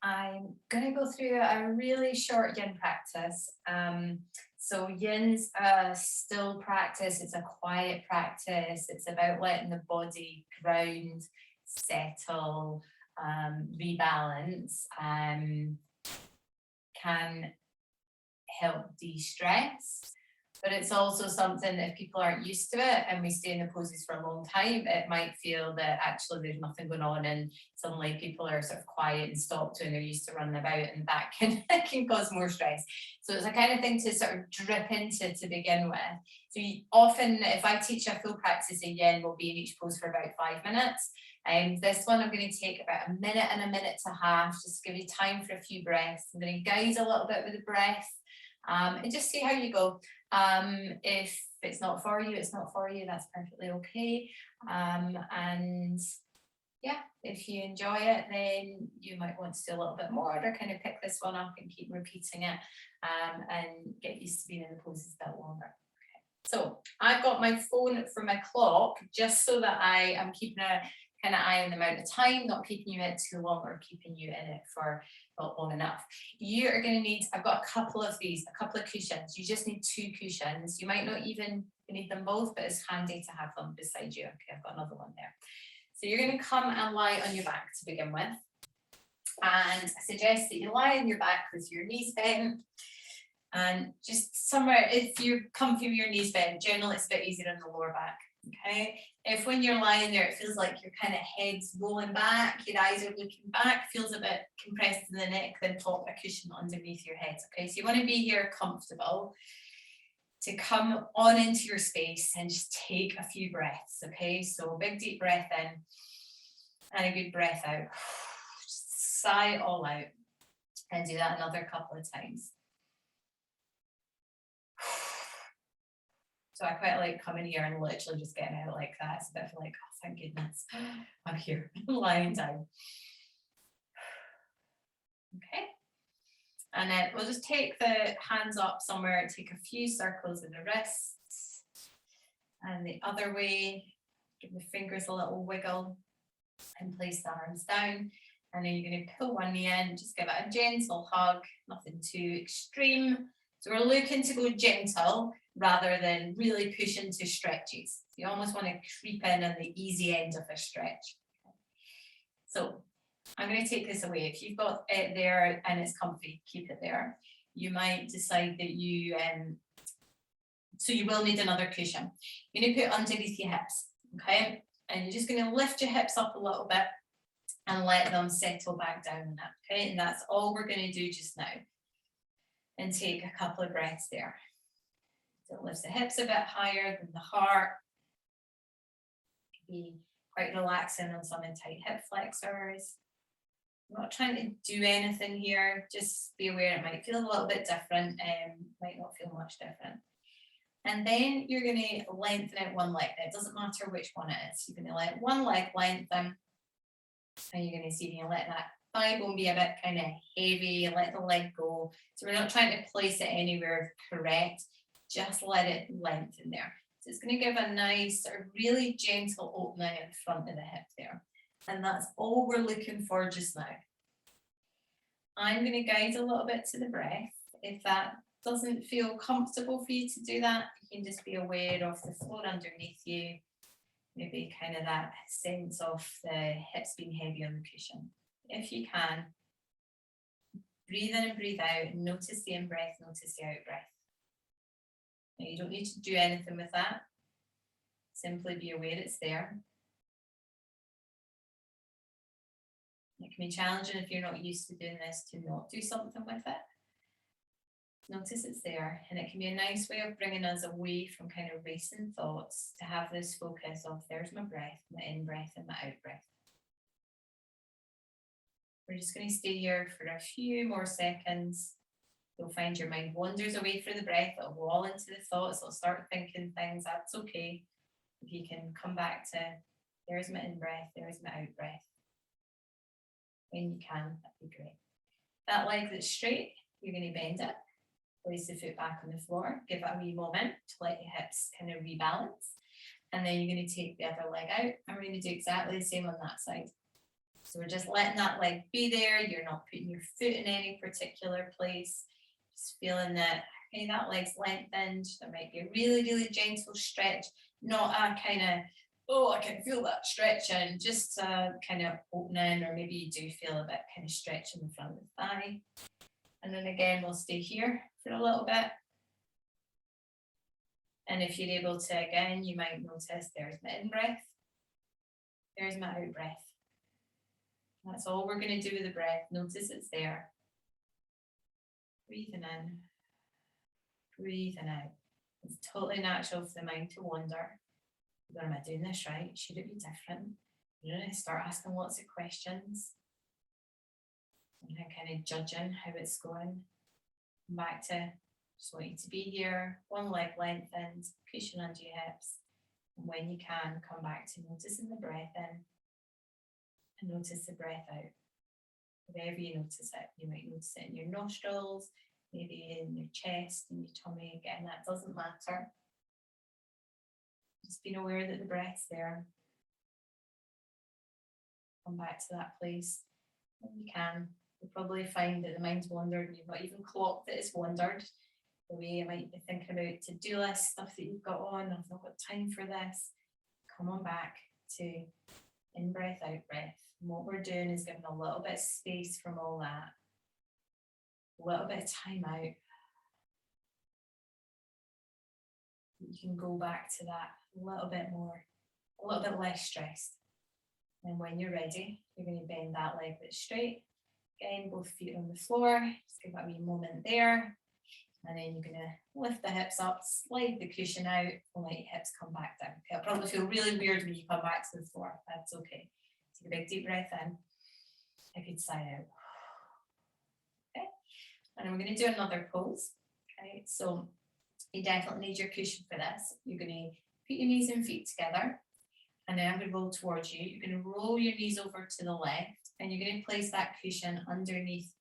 I'm going to go through a really short yin practice. So yin's a still practice, it's a quiet practice. It's about letting the body ground, settle, rebalance, can help de-stress. But it's also something that if people aren't used to it and we stay in the poses for a long time, it might feel that actually there's nothing going on and suddenly people are sort of quiet and stopped and they're used to running about, and that can cause more stress. So it's a kind of thing to sort of drip into to begin with. So often if I teach a full practice of yin, we'll be in each pose for about 5 minutes. This one I'm going to take about a minute and a minute to half, just give you time for a few breaths. I'm going to guide a little bit with the breath, and just see how you go. If it's not for you, it's not for you, that's perfectly okay. And yeah, if you enjoy it, then you might want to do a little bit more or kind of pick this one up and keep repeating it, and get used to being in the poses a bit longer. So I've got my phone for my clock, just so that I am keeping a kind of eye on the amount of time, not keeping you in it too long or keeping you in it for not long enough. You are going to need, I've got a couple of these, a couple of cushions. You just need 2 cushions. You might not even need them both, but it's handy to have them beside you. Okay, I've got another one there. So you're going to come and lie on your back to begin with. And I suggest that you lie on your back with your knees bent. And just somewhere, if you're comfy with your knees bent, generally it's a bit easier on the lower back. Okay, if when you're lying there, it feels like your kind of head's rolling back, your eyes are looking back, feels a bit compressed in the neck, then pop a cushion underneath your head. Okay, so you want to be here comfortable, to come on into your space and just take a few breaths. Okay, so a big deep breath in and a good breath out. Just sigh it all out and do that another couple of times. So I quite like coming here and literally just getting out like that. It's a bit of like, oh, thank goodness, I'm here, lying down. Okay. And then we'll just take the hands up somewhere, take a few circles in the wrists. And the other way, give the fingers a little wiggle and place the arms down. And then you're going to pull one knee in, just give it a gentle hug, nothing too extreme. So we're looking to go gentle rather than really push into stretches. So you almost want to creep in on the easy end of a stretch. So I'm going to take this away. If you've got it there and it's comfy, keep it there. You might decide that you, so you will need another cushion. You're going to put underneath your hips, okay? And you're just going to lift your hips up a little bit and let them settle back down in that, okay? And that's all we're going to do just now. And take a couple of breaths there. So it lifts the hips a bit higher than the heart. It can be quite relaxing on some tight hip flexors. I'm not trying to do anything here, just be aware it might feel a little bit different, might not feel much different. And then you're going to lengthen out one leg. It doesn't matter which one it is. You're going to let one leg lengthen, and you're going to see, you let that thigh bone be a bit kind of heavy, let the leg go. So we're not trying to place it anywhere correct, just let it lengthen there. So it's going to give a nice sort of really gentle opening in front of the hip there. And that's all we're looking for just now. I'm going to guide a little bit to the breath. If that doesn't feel comfortable for you to do that, you can just be aware of the floor underneath you. Maybe kind of that sense of the hips being heavy on the cushion. If you can, breathe in and breathe out. Notice the in-breath, notice the out-breath. Now, you don't need to do anything with that. Simply be aware it's there. It can be challenging if you're not used to doing this to not do something with it. Notice it's there, and it can be a nice way of bringing us away from kind of racing thoughts to have this focus of there's my breath, my in-breath and my out-breath. We're just going to stay here for a few more seconds. You'll find your mind wanders away from the breath. It'll go all into the thoughts. It'll start thinking things. That's okay. If you can come back to there's my in-breath, there's my out-breath. When you can, that'd be great. That leg that's straight, you're going to bend it. Place the foot back on the floor. Give it a wee moment to let your hips kind of rebalance. And then you're going to take the other leg out. And we're going to do exactly the same on that side. So we're just letting that leg be there. You're not putting your foot in any particular place. Just feeling that, okay, that leg's lengthened. There might be a really, really gentle stretch, not a kind of, oh, I can feel that stretching, just a kind of opening, or maybe you do feel a bit kind of stretch in the front of the thigh. And then again, we'll stay here for a little bit. And if you're able to, again, you might notice there's my in-breath, there's my out-breath. That's all we're going to do with the breath. Notice it's there. Breathing in, breathing out. It's totally natural for the mind to wander. But am I doing this right? Should it be different? You know, start asking lots of questions. And then kind of judging how it's going. Come back to, just want you to be here, one leg lengthened, cushion under your hips. And when you can, come back to noticing the breath in and notice the breath out. Wherever you notice it, you might notice it in your nostrils, maybe in your chest, in your tummy. Again, that doesn't matter. Just being aware that the breath's there. Come back to that place when you can. You'll probably find that the mind's wandered and you've not even clocked that it's wandered. The way you might be thinking about to-do list, stuff that you've got on, I've not got time for this. Come on back to in-breath, out-breath. And what we're doing is giving a little bit of space from all that. A little bit of time out. You can go back to that a little bit more, a little bit less stressed. And when you're ready, you're going to bend that leg bit straight. Again, both feet on the floor. Just give that wee moment there. And then you're going to lift the hips up, slide the cushion out, and let your hips come back down. Okay, it'll probably feel really weird when you come back to the floor. That's okay. Take a big deep breath in. A good sigh out. Okay. And then we're going to do another pose. Okay, so you definitely need your cushion for this. You're going to put your knees and feet together. And then I'm going to roll towards you. You're going to roll your knees over to the left. And you're going to place that cushion underneath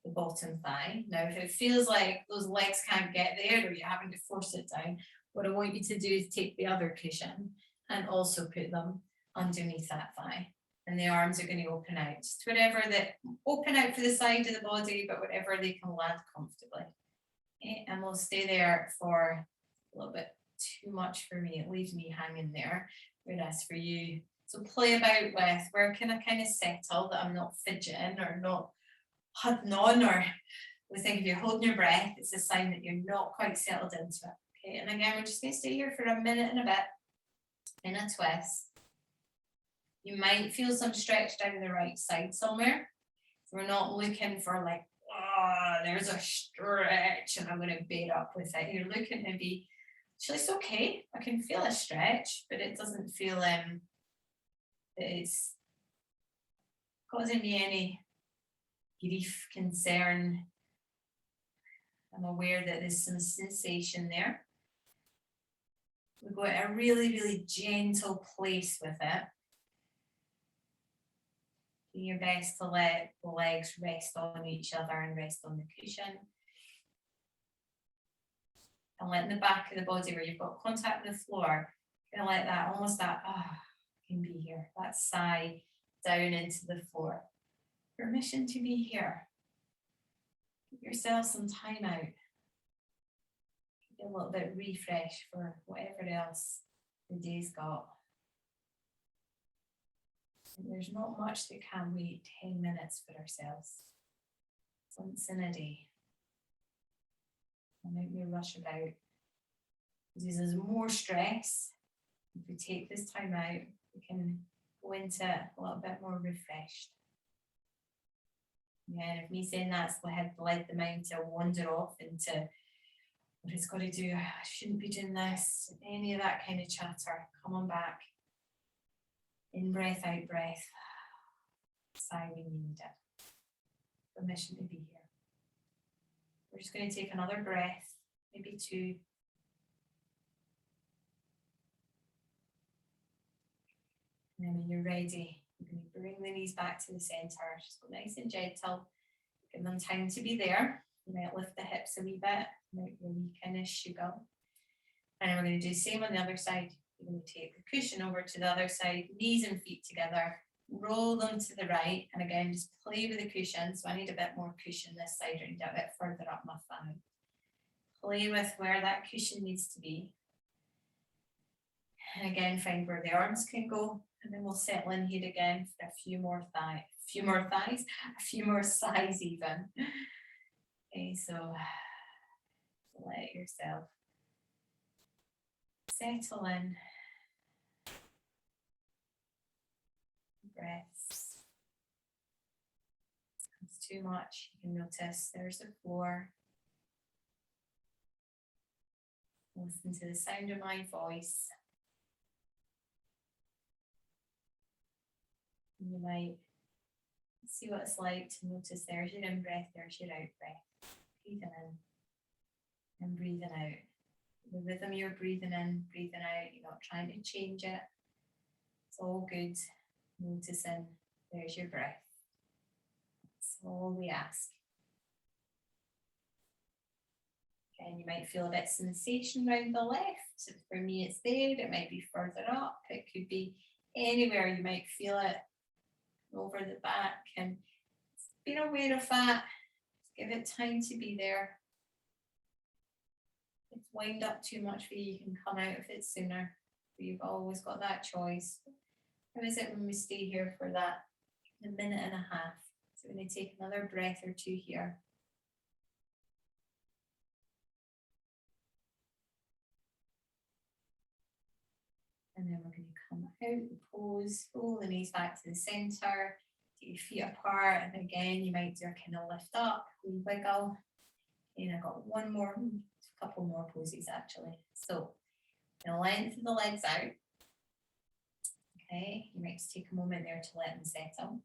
the bottom thigh. Now, if it feels like those legs can't get there or you're having to force it down, what I want you to do is take the other cushion and also put them underneath that thigh. And the arms are going to open out. Just whatever that, open out for the side of the body, but whatever they can land comfortably. Okay, and we'll stay there for a little bit too much for me. It leaves me hanging there. Whereas for you, so play about with where can I kind of settle that I'm not fidgeting or not huddling on, or we think if you're holding your breath, it's a sign that you're not quite settled into it. Okay, and again, we're just going to stay here for a minute and a bit in a twist. You might feel some stretch down the right side somewhere. We're not looking for like, oh, there's a stretch and I'm going to bear up with it. You're looking to be, actually, it's okay. I can feel a stretch, but it doesn't feel that it's causing me any grief, concern. I'm aware that there's some sensation there. We go at a really, really gentle place with it. Do your best to let the legs rest on each other and rest on the cushion. And letting the back of the body where you've got contact with the floor, gonna let that, almost that, can be here. That sigh down into the floor. Permission to be here. Give yourself some time out. Get a little bit refresh for whatever else the day's got. And there's not much that can wait 10 minutes for ourselves. Once in a day. And make me rush about. Because there's more stress. If we take this time out, we can go into it a little bit more refreshed. Yeah, if me saying that's led the mind to wander off into what it's got to do, I shouldn't be doing this, any of that kind of chatter, come on back. In breath, out breath. Sigh when you need it. Permission to be here. We're just going to take another breath, maybe two. And then when you're ready, you're going to bring the knees back to the center. Just go nice and gentle. Give them time to be there. You might lift the hips a wee bit, might really kind of sugar. And then we're going to do the same on the other side. You're going to take the cushion over to the other side, knees and feet together, roll them to the right, and again, just play with the cushion. So I need a bit more cushion this side, I need a bit further up my thigh. Play with where that cushion needs to be. And again, find where the arms can go, and then we'll settle in here again for a few more thighs, a few more sighs even. Okay, so let yourself settle in. Breaths. If it's too much, you can notice there's the floor. Listen to the sound of my voice. And you might see what it's like to notice there's your in breath, there's your out breath. Breathing in and breathing out. The rhythm you're breathing in, breathing out, you're not trying to change it. It's all good. Noticing there's your breath. That's all we ask. Again, you might feel a bit of sensation around the left. For me, it's there. It might be further up. It could be anywhere. You might feel it over the back. And be aware of that. Give it time to be there. If it's wind up too much for you, you can come out of it sooner. But you've always got that choice. How is it when we stay here for that a minute and a half? So we're going to take another breath or two here. And then we're going to come out the pose, pull the knees back to the center, take your feet apart, and again you might do a kind of lift up, wiggle. And I've got a couple more poses actually. So the length of the legs out. Okay, you might just take a moment there to let them settle.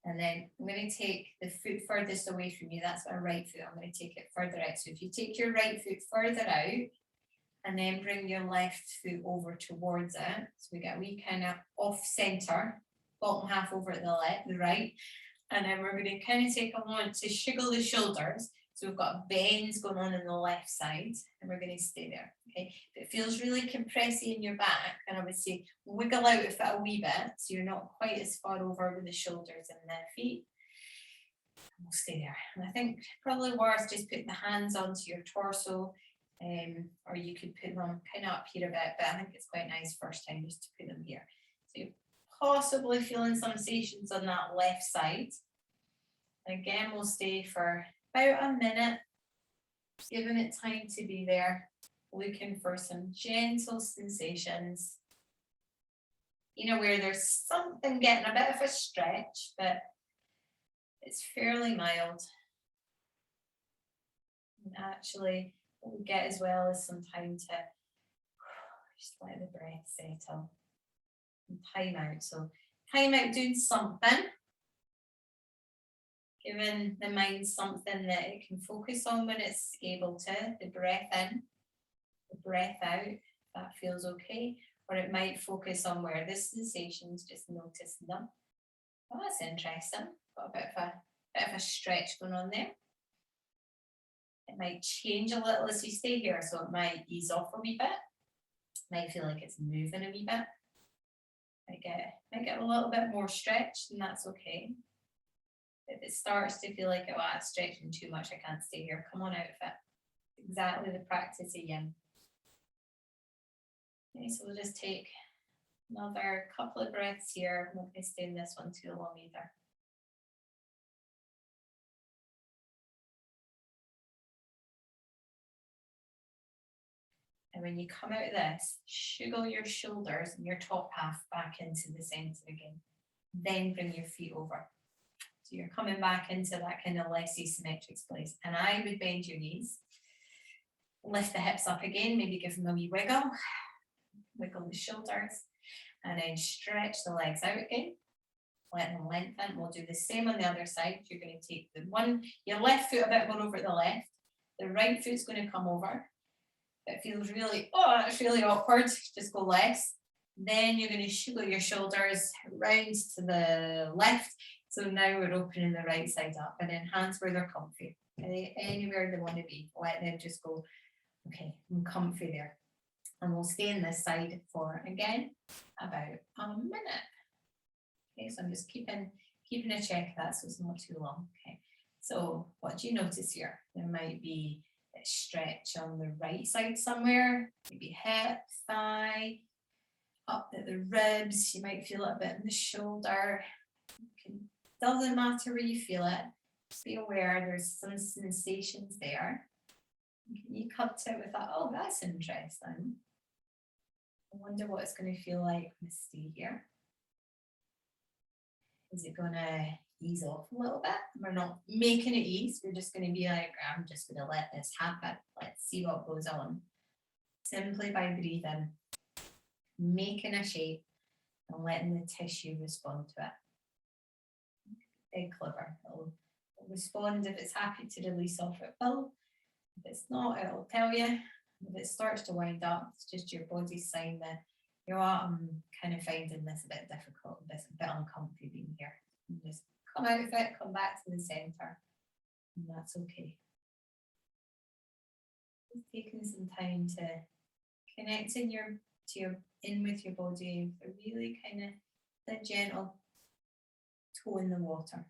And then I'm going to take the foot furthest away from you. That's our right foot. I'm going to take it further out. So if you take your right foot further out and then bring your left foot over towards it. So we get a wee kind of off center, bottom half over at the right. And then we're going to kind of take a moment to shiggle the shoulders. So we've got bends going on the left side, and we're going to stay there. Okay, if it feels really compressy in your back, then I would say wiggle out of it a wee bit, so you're not quite as far over with the shoulders and the feet. And we'll stay there. And I think probably worth just putting the hands onto your torso, or you could put them kind of up here a bit, but I think it's quite nice first time just to put them here. So you're possibly feeling sensations on that left side. And again, we'll stay for about a minute, giving it time to be there, looking for some gentle sensations. You know, where there's something getting a bit of a stretch, but it's fairly mild. And actually, what we get as well is some time to just let the breath settle and time out. So time out doing something. Giving the mind something that it can focus on when it's able to, the breath in, the breath out, if that feels okay. Or it might focus on where the sensations, just noticing them. Oh, that's interesting. Got a bit of a stretch going on there. It might change a little as you stay here, so it might ease off a wee bit. Might feel like it's moving a wee bit. Might get a little bit more stretched, and that's okay. If it starts to feel like, oh, it's stretching too much, I can't stay here, come on out of it. Exactly the practice of yin. Okay, so we'll just take another couple of breaths here. I'm not going to stay in this one too long either. And when you come out of this, shiggle your shoulders and your top half back into the center again. Then bring your feet over. So you're coming back into that kind of less asymmetric place. And I would bend your knees. Lift the hips up again, maybe give them a wee wiggle. Wiggle the shoulders. And then stretch the legs out again. Let them lengthen. We'll do the same on the other side. You're going to take your left foot a bit more over to the left. The right foot's going to come over. It feels really, it's really awkward. Just go less. Then you're going to shiggle your shoulders round to the left. So now we're opening the right side up, and then hands where they're comfy. Okay? Anywhere they want to be. Let them just go, okay, I'm comfy there. And we'll stay in this side for, again, about a minute. Okay, so I'm just keeping a check of that so it's not too long. Okay, so what do you notice here? There might be a stretch on the right side somewhere, maybe hip, thigh, up at the ribs. You might feel it a bit in the shoulder. Doesn't matter where you feel it. Just be aware there's some sensations there. Can you cut it with that? Oh, that's interesting. I wonder what it's going to feel like when I stay here. Is it going to ease off a little bit? We're not making it ease. We're just going to be like, I'm just going to let this happen. Let's see what goes on. Simply by breathing, making a shape and letting the tissue respond to it. Very clever. It'll respond if it's happy to release off, it will. If it's not, it'll tell you. If it starts to wind up, it's just your body's sign that, you know what, I'm kind of finding this a bit difficult, a bit uncomfy being here. And just come out of it, come back to the center, and that's okay. Just taking some time to connect in with your body, with a really kind of the gentle toe in the water.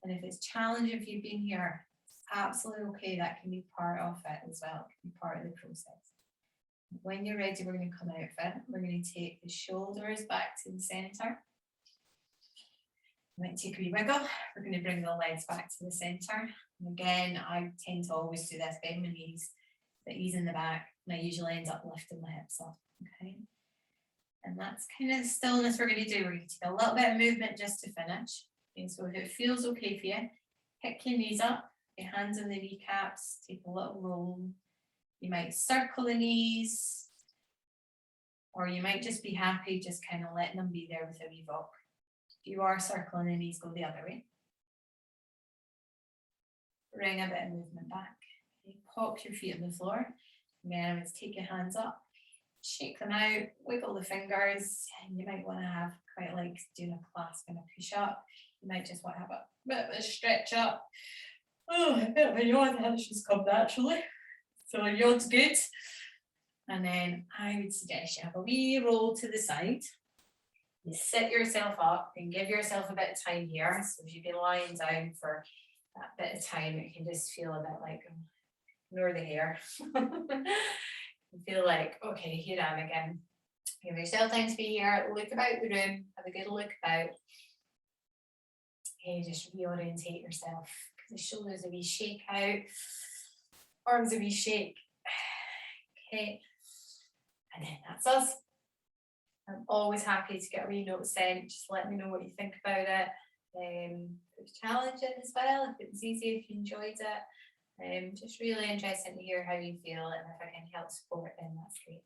And if it's challenging if you've been here, it's absolutely okay. That can be part of it as well. It can be part of the process. When you're ready, we're going to come out of it. We're going to take the shoulders back to the center. You might take a wee wiggle. We're going to bring the legs back to the center. And again, I tend to always do this, bend my knees, the ease in the back, and I usually end up lifting my hips up. Okay. And that's kind of the stillness we're going to do. We're going to take a little bit of movement just to finish. Okay, so if it feels okay for you, pick your knees up, your hands on the kneecaps, take a little roll. You might circle the knees, or you might just be happy just kind of letting them be there with a wee rock. If you are circling the knees, go the other way. Bring a bit of movement back. Okay, pop your feet on the floor. Again, let's take your hands up, shake them out, wiggle the fingers, and you might want to have quite like doing a clasp and a push up. You might just want to have a bit of a stretch up. Oh, a bit of a yawn, that's just come naturally. So a yawn's good. And then I would suggest you have a wee roll to the side. You sit yourself up and give yourself a bit of time here. So if you've been lying down for that bit of time, it can just feel a bit like, ignore the hair. You feel like, okay, here I am again. Give yourself time to be here, look about the room, have a good look about. Okay, just reorientate yourself. The shoulders a wee shake out, arms a wee shake. Okay, and then that's us. I'm always happy to get a wee note sent. Just let me know what you think about it. If it's challenging as well, if it was easy, if you enjoyed it. Just really interesting to hear how you feel, and if I can help support, then that's great.